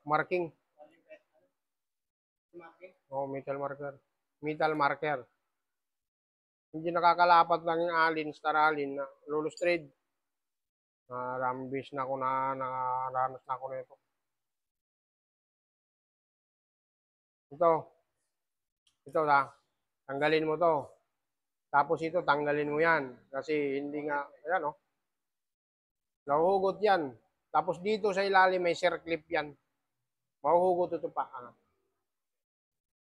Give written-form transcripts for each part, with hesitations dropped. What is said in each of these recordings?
Marking. Oh, metal marker. Metal marker. Hindi nakakalapat lang yung alin, star alin na lulustrade. Rambis na ako nakaranas na ako na ito. Ito tanggalin mo to. Tapos ito, tanggalin mo yan. Kasi hindi nga, ayan o. Nahuhugot yan. Tapos dito sa ilalim may circlip yan. Mahuhugot ito pa.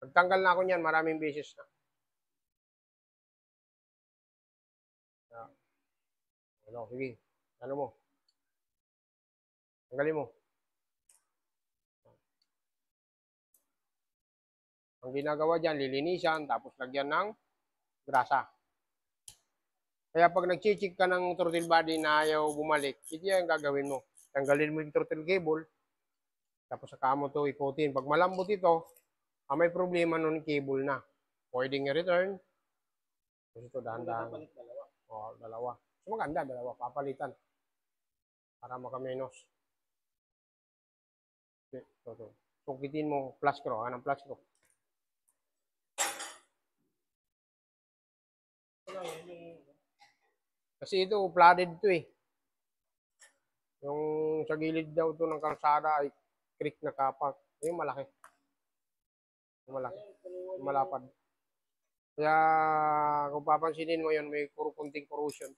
Nagtanggal na ako niyan maraming beses na. Sige. Ano mo? Tanggalin mo. Ang ginagawa dyan, lilinisan, tapos lagyan ng grasa. Kaya pag nag-check ka ng throttle body na ayaw bumalik, ito yung gagawin mo. Tanggalin mo yung throttle cable, tapos saka mo ito ikutin. Pag malambot ito, may problema nun cable na. Pwedeng i-return. Ito, dahan-dahan. Dalawa. So, maganda, dalawa. Papalitan. Para makamenos. Ito. Sukitin mo, flash screw. Anong flash screw? Kasi ito, flooded ito eh. Yung sa gilid daw ito ng kalsada ay creek na kapak. Yung malaki. Yung malapad. Kaya kung papansinin mo yun, may kunting corrosion.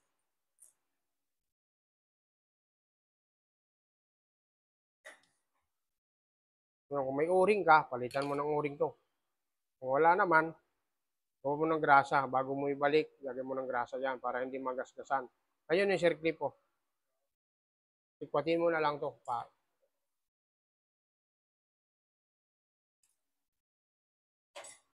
Kung may o-ring ka, palitan mo ng o-ring to. Kung wala naman, huwag mo ng grasa. Bago mo ibalik, lagyan mo ng grasa dyan para hindi magasgasan. Ayun yung circlip po. Ikwatin mo na lang to.